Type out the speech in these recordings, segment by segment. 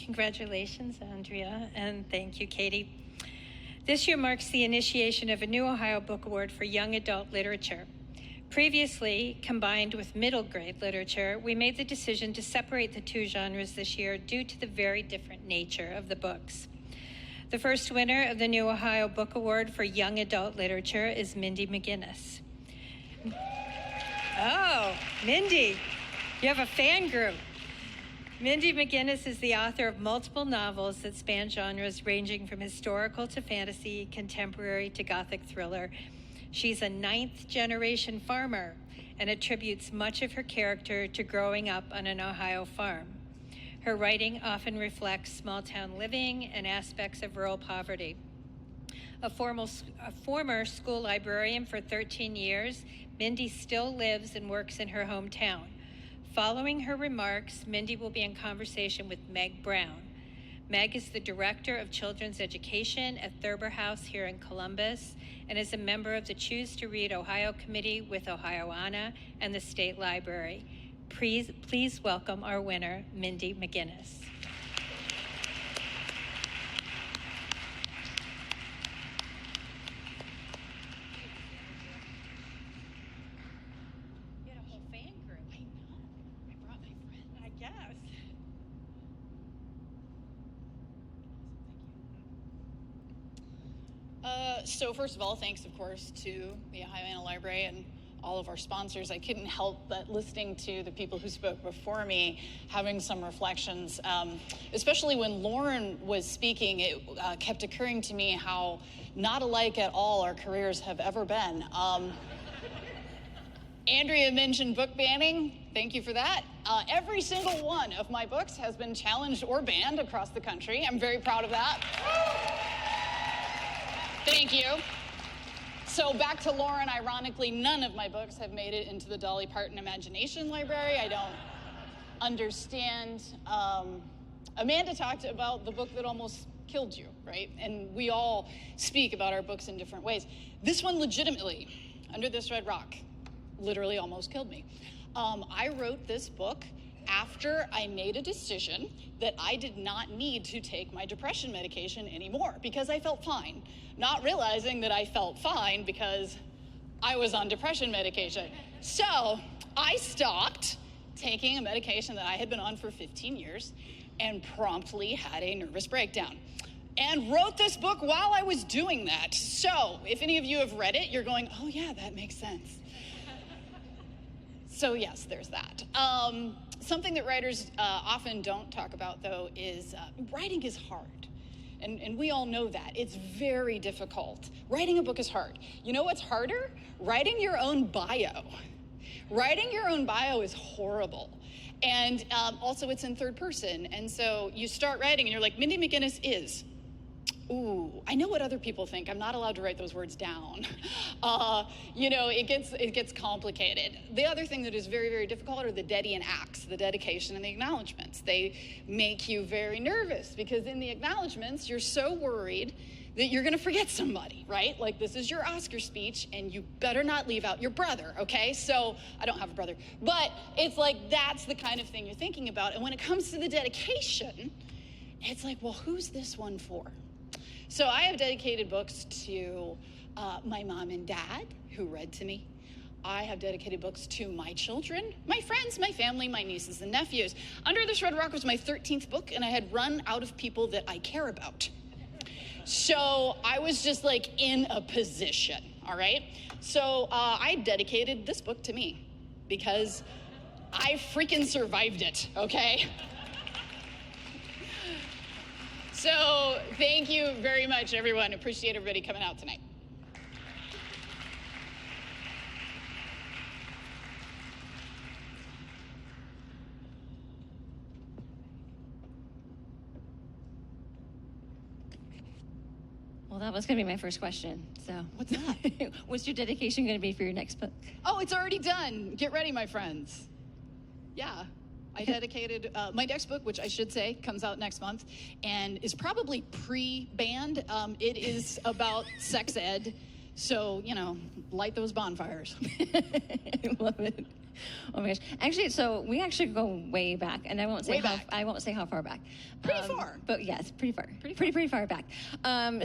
Congratulations, Andrea, and thank you, Katie. This year marks the initiation of a new Ohio Book Award for Young Adult Literature. Previously, combined with middle grade literature, we made the decision to separate the two genres this year due to the very different nature of the books. The first winner of the new Ohio Book Award for Young Adult Literature is Mindy McGinnis. Oh, Mindy, you have a fan group. Mindy McGinnis is the author of multiple novels that span genres ranging from historical to fantasy, contemporary to Gothic thriller. She's a ninth-generation farmer and attributes much of her character to growing up on an Ohio farm. Her writing often reflects small-town living and aspects of rural poverty. A former school librarian for 13 years, Mindy still lives and works in her hometown. Following her remarks, Mindy will be in conversation with Meg Brown. Meg is the Director of Children's Education at Thurber House here in Columbus and is a member of the Choose to Read Ohio Committee with Ohioana and the State Library. Please welcome our winner, Mindy McGinnis. You had a whole fan group. I know. I brought my friend. I guess. So first of all, thanks, of course, to the Ohioana Library and all of our sponsors. I couldn't help but listening to the people who spoke before me, having some reflections, especially when Lauren was speaking. It kept occurring to me how not alike at all our careers have ever been. Andrea mentioned book banning. Thank you for that. Every single one of my books has been challenged or banned across the country. I'm very proud of that. Thank you. So back to Lauren, ironically, none of my books have made it into the Dolly Parton Imagination Library. I don't understand. Amanda talked about the book that almost killed you, right? And we all speak about our books in different ways. This one legitimately, Under This Red Rock, literally almost killed me. I wrote this book after I made a decision that I did not need to take my depression medication anymore because I felt fine, not realizing that I felt fine because I was on depression medication. So I stopped taking a medication that I had been on for 15 years and promptly had a nervous breakdown and wrote this book while I was doing that. So if any of you have read it, you're going, oh yeah, that makes sense. So yes, there's that. Something that writers often don't talk about, though, is writing is hard. And we all know that. It's very difficult. Writing a book is hard. You know what's harder? Writing your own bio. Writing your own bio is horrible. And also it's in third person. And so you start writing and you're like, Mindy McGinnis is. Ooh, I know what other people think. I'm not allowed to write those words down. You know, it gets complicated. The other thing that is very, very difficult are the dedian acts, the dedication and the acknowledgments. They make you very nervous because in the acknowledgments, you're so worried that you're gonna forget somebody, right? Like this is your Oscar speech and you better not leave out your brother, okay? So, I don't have a brother, but it's like that's the kind of thing you're thinking about. And when it comes to the dedication, it's like, well, who's this one for? So I have dedicated books to my mom and dad who read to me. I have dedicated books to my children, my friends, my family, my nieces and nephews. Under This Red Rock was my 13th book and I had run out of people that I care about. So I was just like in a position, all right? So I dedicated this book to me because I freaking survived it, okay? So thank you very much, everyone. Appreciate everybody coming out tonight. Well, that was going to be my first question. So, what's that? What's your dedication going to be for your next book? Oh, it's already done. Get ready, my friends. Yeah. I dedicated my next book, which I should say comes out next month and is probably pre-banned. It is about sex ed. So, you know, light those bonfires. I love it. Oh my gosh. Actually, so we actually go way back, and I won't say how far back. Pretty far. But yes, pretty far. Pretty far back.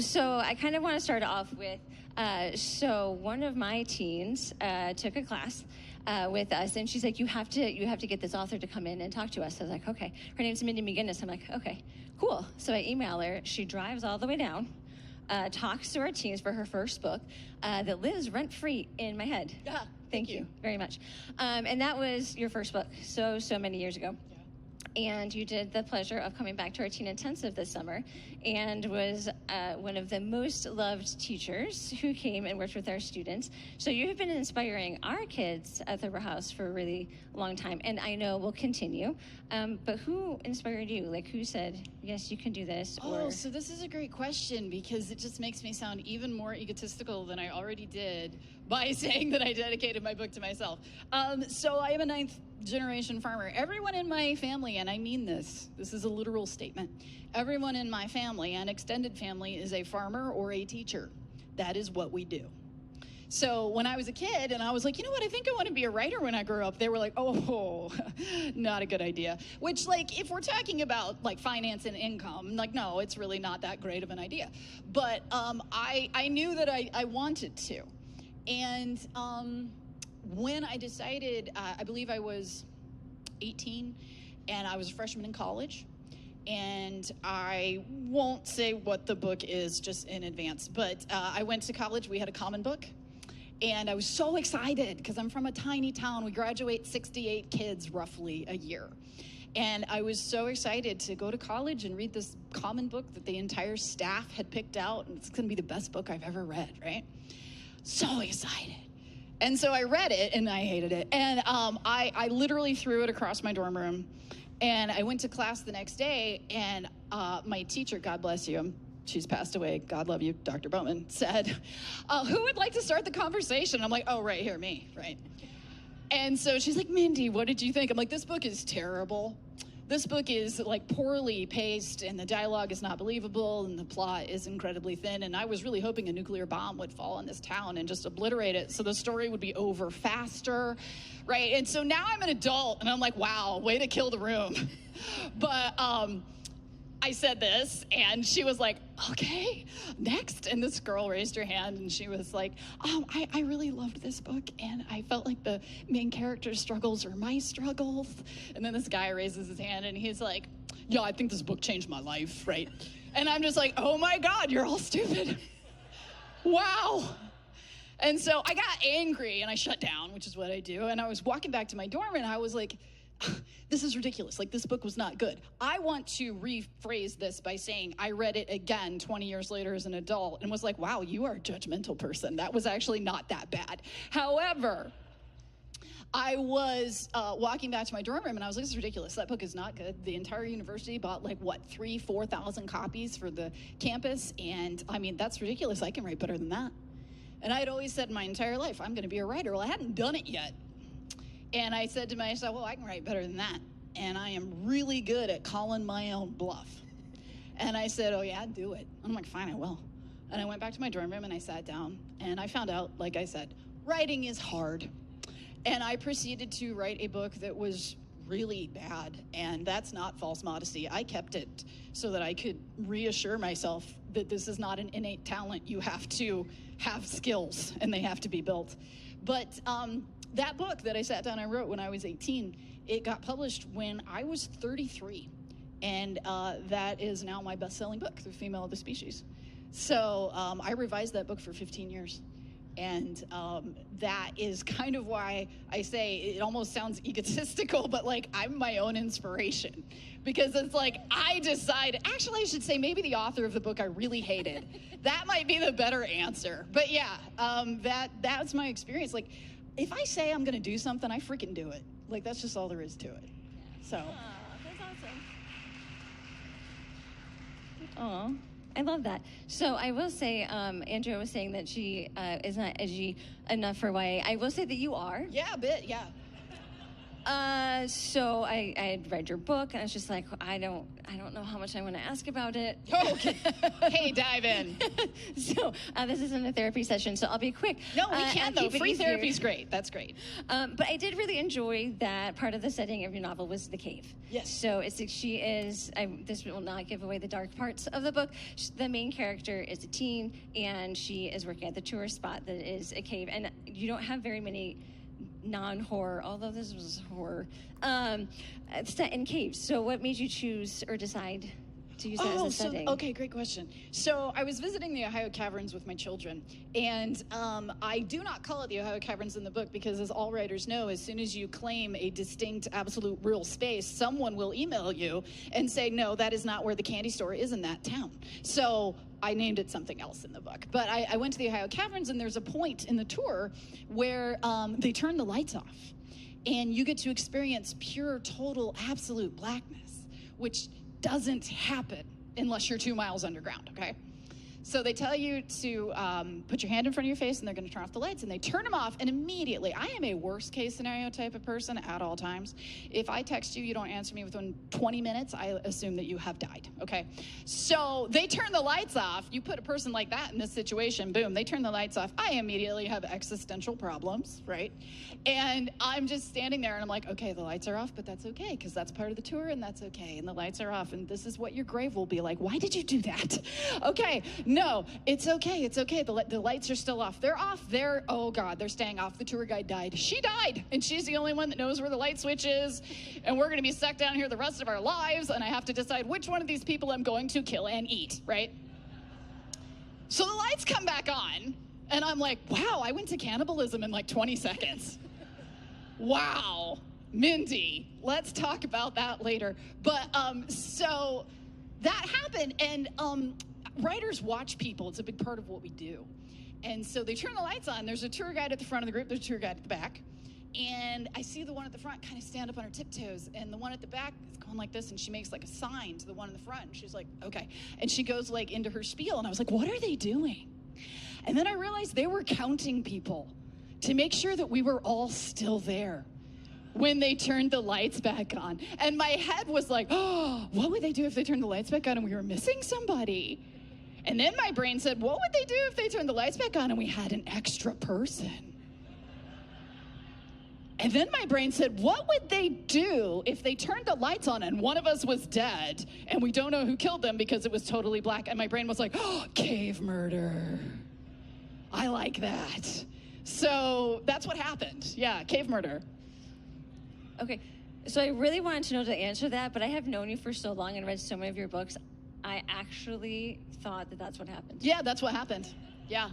So I kind of want to start off with, so one of my teens took a class with us, and she's like, you have to get this author to come in and talk to us. I was like, okay. Her name's Mindy McGinnis. I'm like, okay, cool. So I email her. She drives all the way down, talks to our teens for her first book that lives rent-free in my head. Yeah. Thank you very much. And that was your first book so many years ago. And you did the pleasure of coming back to our teen intensive this summer and was one of the most loved teachers who came and worked with our students. So you have been inspiring our kids at Thurber House for a really long time, and I know will continue. But who inspired you? Like, who said, yes, you can do this? Oh, so this is a great question because it just makes me sound even more egotistical than I already did by saying that I dedicated my book to myself. So I am a 9th generation farmer. Everyone in my family, and I mean this is a literal statement, everyone in my family and extended family is a farmer or a teacher. That is what we do. So when I was a kid and I was like, you know what, I think I want to be a writer when I grow up, they were like, oh, not a good idea. Which, like, if we're talking about like finance and income, like, no, it's really not that great of an idea. But I knew that I wanted to. And when I decided, I believe I was 18 and I was a freshman in college. And I won't say what the book is just in advance, but I went to college. We had a common book. And I was so excited because I'm from a tiny town. We graduate 68 kids roughly a year. And I was so excited to go to college and read this common book that the entire staff had picked out. And it's going to be the best book I've ever read, right? So excited. And so I read it and I hated it. And I literally threw it across my dorm room. And I went to class the next day and my teacher, God bless you, she's passed away, God love you, Dr. Bowman, said, who would like to start the conversation? I'm like, oh, right here, me, right? And so she's like, Mindy, what did you think? I'm like, this book is terrible. This book is like poorly paced and the dialogue is not believable and the plot is incredibly thin. And I was really hoping a nuclear bomb would fall on this town and just obliterate it so the story would be over faster, right? And so now I'm an adult and I'm like, wow, way to kill the room. But I said this, and she was like, okay, next. And this girl raised her hand, and she was like, I really loved this book, and I felt like the main character's struggles are my struggles. And then this guy raises his hand, and he's like, yeah, I think this book changed my life, right? And I'm just like, oh my God, you're all stupid. Wow. And so I got angry, and I shut down, which is what I do. And I was walking back to my dorm, and I was like, this is ridiculous. Like, this book was not good. I want to rephrase this by saying I read it again 20 years later as an adult and was like, wow, you are a judgmental person. That was actually not that bad. However, I was walking back to my dorm room and I was like, this is ridiculous. That book is not good. The entire university bought like, what, 4,000 copies for the campus. And I mean, that's ridiculous. I can write better than that. And I had always said my entire life, I'm going to be a writer. Well, I hadn't done it yet. And I said to myself, well, I can write better than that. And I am really good at calling my own bluff. And I said, oh, yeah, do it. I'm like, fine, I will. And I went back to my dorm room and I sat down. And I found out, like I said, writing is hard. And I proceeded to write a book that was really bad. And that's not false modesty. I kept it so that I could reassure myself that this is not an innate talent. You have to have skills, and they have to be built. But that book that I sat down and wrote when I was 18, it got published when I was 33. And that is now my best-selling book, The Female of the Species. So I revised that book for 15 years. And that is kind of why I say it almost sounds egotistical, but like I'm my own inspiration. Because it's like I decided, actually I should say maybe the author of the book I really hated. That might be the better answer. But yeah, that's my experience. Like, if I say I'm going to do something, I freaking do it. Like, that's just all there is to it. So. That's awesome. Oh, I love that. So I will say, Andrea was saying that she is not edgy enough for YA. I will say that you are. Yeah, a bit, yeah. So I had read your book, and I was just like, I don't know how much I want to ask about it. Okay. Hey, dive in. So this isn't a therapy session, so I'll be quick. No, we can, and though. keep it Free easier. therapy's great. That's great. But I did really enjoy that part of the setting of your novel was the cave. Yes. So she is, this will not give away the dark parts of the book. The main character is a teen, and she is working at the tourist spot that is a cave. And you don't have very many non-horror, although this was horror, set in caves. So what made you choose or decide to use that as a setting? Okay, great question. So I was visiting the Ohio Caverns with my children, and I do not call it the Ohio Caverns in the book because, as all writers know, as soon as you claim a distinct, absolute, real space, someone will email you and say, no, that is not where the candy store is in that town. So I named it something else in the book. But I went to the Ohio Caverns, and there's a point in the tour where they turn the lights off, and you get to experience pure, total, absolute blackness, which doesn't happen unless you're 2 miles underground, okay? So they tell you to put your hand in front of your face, and they're going to turn off the lights, and they turn them off, and immediately, I am a worst case scenario type of person at all times. If I text you, you don't answer me within 20 minutes, I assume that you have died, okay? So they turn the lights off. You put a person like that in this situation, boom, they turn the lights off. I immediately have existential problems, right? And I'm just standing there, and I'm like, okay, the lights are off, but that's okay, because that's part of the tour, and that's okay, and the lights are off, and this is what your grave will be like. Why did you do that? Okay, no, it's okay, it's okay. The lights are still off. They're off. Oh God, they're staying off. The tour guide died. She died, and she's the only one that knows where the light switch is, and we're gonna be stuck down here the rest of our lives, and I have to decide which one of these people I'm going to kill and eat, right? So the lights come back on, and I'm like, wow, I went to cannibalism in like 20 seconds. Wow, Mindy, let's talk about that later. But so that happened, and writers watch people. It's a big part of what we do. And so they turn the lights on. There's a tour guide at the front of the group. There's a tour guide at the back. And I see the one at the front kind of stand up on her tiptoes, and the one at the back is going like this, and she makes like a sign to the one in the front, and she's like, okay. And she goes like into her spiel, and I was like, what are they doing? And then I realized they were counting people to make sure that we were all still there when they turned the lights back on. And my head was like, oh, what would they do if they turned the lights back on and we were missing somebody? And then my brain said, what would they do if they turned the lights back on and we had an extra person? And then my brain said, what would they do if they turned the lights on and one of us was dead and we don't know who killed them because it was totally black? And my brain was like, oh, cave murder. I like that. So that's what happened. Yeah, cave murder. Okay, so I really wanted to know the answer to that, but I have known you for so long and read so many of your books. I actually thought that that's what happened. Yeah, that's what happened. Yeah.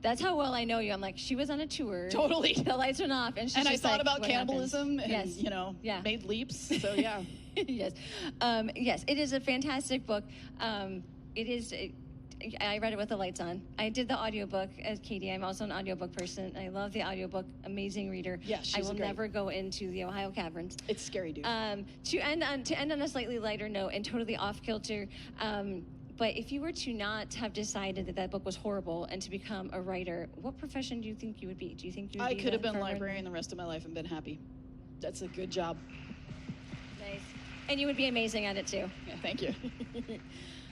That's how well I know you. I'm like, she was on a tour. Totally. The lights went off, and she's and just I thought like, about what cannibalism happened? and, Yes. you know, Yeah. made leaps. So, yeah. Yes. Yes, it is a fantastic book. It is... I read it with the lights on. I did the audiobook as Katie. I'm also an audiobook person. I love the audiobook. Amazing reader. Yeah, she's I will great. never go into the Ohio Caverns. It's scary, dude. To end on a slightly lighter note and totally off kilter, but if you were to not have decided that that book was horrible and to become a writer, what profession do you think you would be? Do you think you would I be could have a been a farmer? librarian the rest of my life and been happy. That's a good job. Nice. And you would be amazing at it too. Yeah, thank you.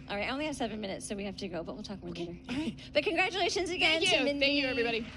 All right, I only have 7 minutes, so we have to go, but we'll talk more later. All right. But congratulations again Thank to you. Mindy. Thank you, everybody.